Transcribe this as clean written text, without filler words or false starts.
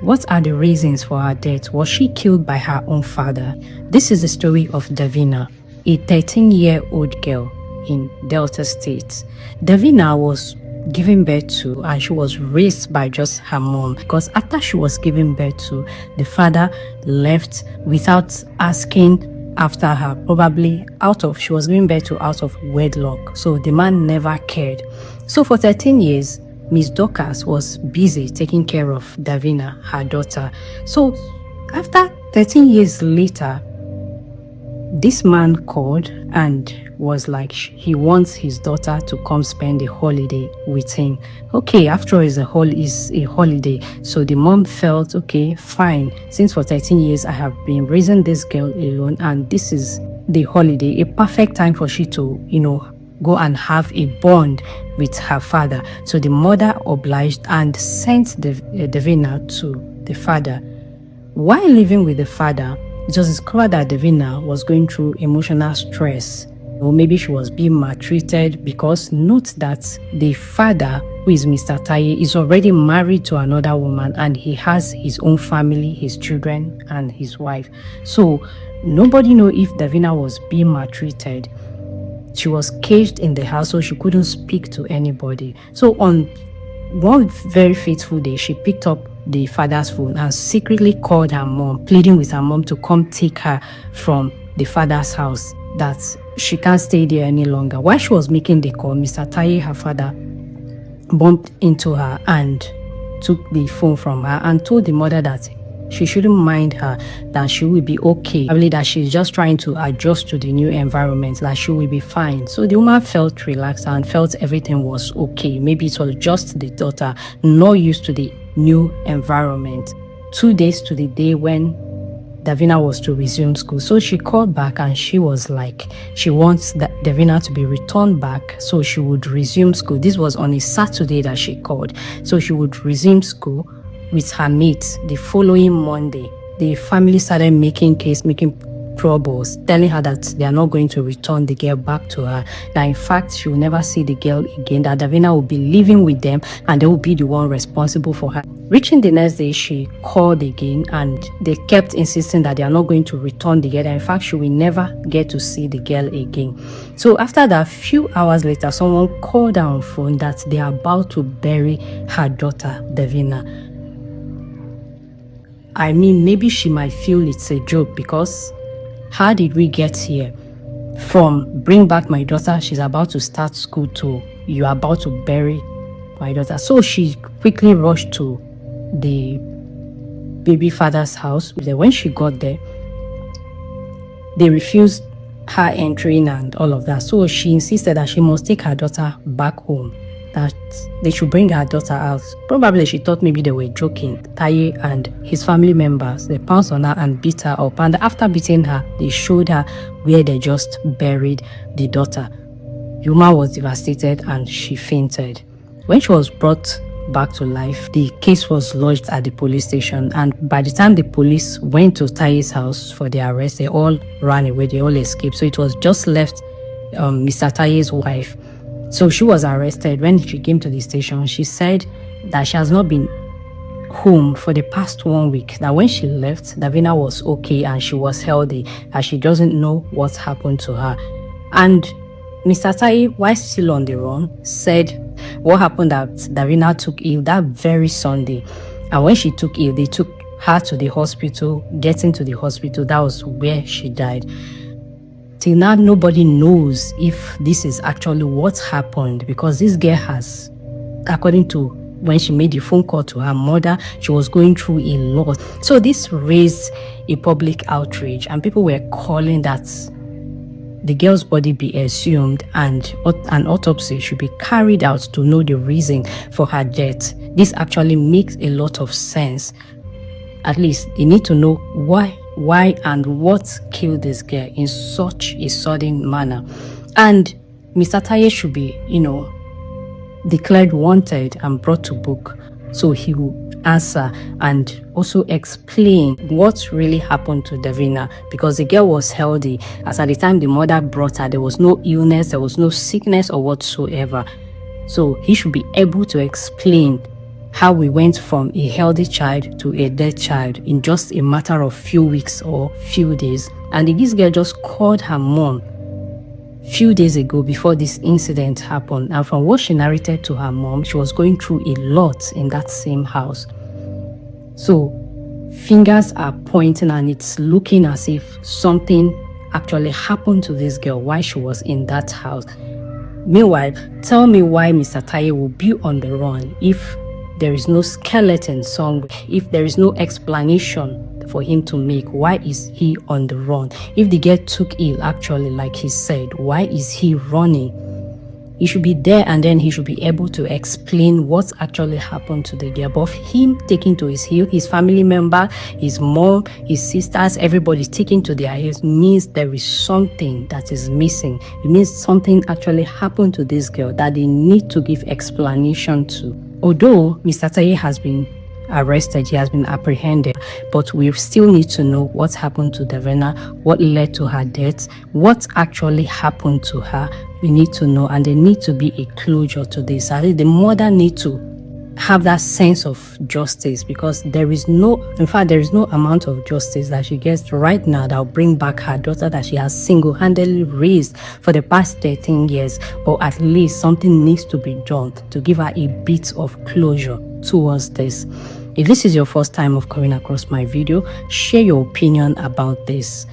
What are the reasons for her death? Was she killed by her own father? This is the story of Davina, a 13-year-old girl in Delta State. Davina was given birth to and she was raised by just her mom, because after she was given birth to, the father left without asking after her, probably she was given birth to out of wedlock. So the man never cared. So for 13 years, Miss Dorcas was busy taking care of Davina, her daughter. So after 13 years later, this man called and was like, he wants his daughter to come spend a holiday with him. Okay, after all, it's a holiday. So the mom felt, okay, fine. Since for 13 years I have been raising this girl alone, and this is the holiday, a perfect time for she to, go and have a bond with her father. So the mother obliged and sent Davina to the father. While living with the father, it was discovered that Davina was going through emotional stress, or maybe she was being maltreated, because note that the father, who is Mr. Taye, is already married to another woman and he has his own family, his children and his wife. So nobody knows if Davina was being maltreated. She was caged in the house, so she couldn't speak to anybody. So on one very fateful day, she picked up the father's phone and secretly called her mom, pleading with her mom to come take her from the father's house, that she can't stay there any longer. While she was making the call, Mr. Taye, her father, bumped into her and took the phone from her and told the mother that she shouldn't mind her, that she will be okay. Probably that she's just trying to adjust to the new environment, that she will be fine. So the woman felt relaxed and felt everything was okay. Maybe it was just the daughter not used to the new environment. 2 days to the day when Davina was to resume school. So she called back and she was like, she wants Davina to be returned back so she would resume school. This was on a Saturday that she called. So she would resume school with her mates the following Monday. The family started making troubles, telling her that they are not going to return the girl back to her, that in fact she will never see the girl again, that Davina will be living with them and they will be the one responsible for her. Reaching the next day, she called again and they kept insisting that they are not going to return the girl, and in fact she will never get to see the girl again. So after that, few hours later, someone called her on phone that they are about to bury her daughter Davina. I mean, maybe she might feel it's a joke, because how did we get here? From bring back my daughter, she's about to start school, to you're about to bury my daughter. So she quickly rushed to the baby father's house. When she got there, they refused her entering and all of that. So she insisted that she must take her daughter back home, that they should bring her daughter out. Probably she thought maybe they were joking. Taye and his family members, they pounced on her and beat her up. And after beating her, they showed her where they just buried the daughter. Yuma was devastated and she fainted. When she was brought back to life, the case was lodged at the police station. And by the time the police went to Taye's house for the arrest, they all ran away, they all escaped. So it was just left Mr. Taye's wife. So she was arrested. When she came to the station, she said that she has not been home for the past 1 week, that when she left, Davina was okay and she was healthy, and she doesn't know what happened to her. And Mr. Taye, while still on the run, said what happened, that Davina took ill that very Sunday. And when she took ill, they took her to the hospital. Getting to the hospital, that was where she died. Till now, nobody knows if this is actually what happened, because this girl has, according to when she made the phone call to her mother, she was going through a lot. So this raised a public outrage, and people were calling that the girl's body be exhumed and an autopsy should be carried out to know the reason for her death. This actually makes a lot of sense. At least they need to know why and what killed this girl in such a sudden manner. And Mr. Taye should be, declared wanted and brought to book, so he will answer and also explain what really happened to Davina, because the girl was healthy. As at the time the mother brought her, there was no illness, there was no sickness or whatsoever. So he should be able to explain how we went from a healthy child to a dead child in just a matter of few weeks or few days. And this girl just called her mom few days ago before this incident happened, and from what she narrated to her mom, she was going through a lot in that same house. So fingers are pointing and it's looking as if something actually happened to this girl while she was in that house. Meanwhile, tell me why Mr. Taye will be on the run if there is no skeleton somewhere, if there is no explanation for him to make. Why is he on the run? If the girl took ill, actually, like he said, why is he running? He should be there and then he should be able to explain what actually happened to the girl. But him taking to his heel, his family member, his mom, his sisters, everybody taking to their heels means there is something that is missing. It means something actually happened to this girl that they need to give explanation to. Although Mr. Taye has been arrested, he has been apprehended, but we still need to know what happened to Davina, what led to her death, what actually happened to her. We need to know, and there needs to be a closure to this. I think the mother needs to have that sense of justice, because there is no amount of justice that she gets right now that will bring back her daughter that she has single-handedly raised for the past 13 years. Or at least something needs to be done to give her a bit of closure towards this. If this is your first time of coming across my video, share your opinion about this.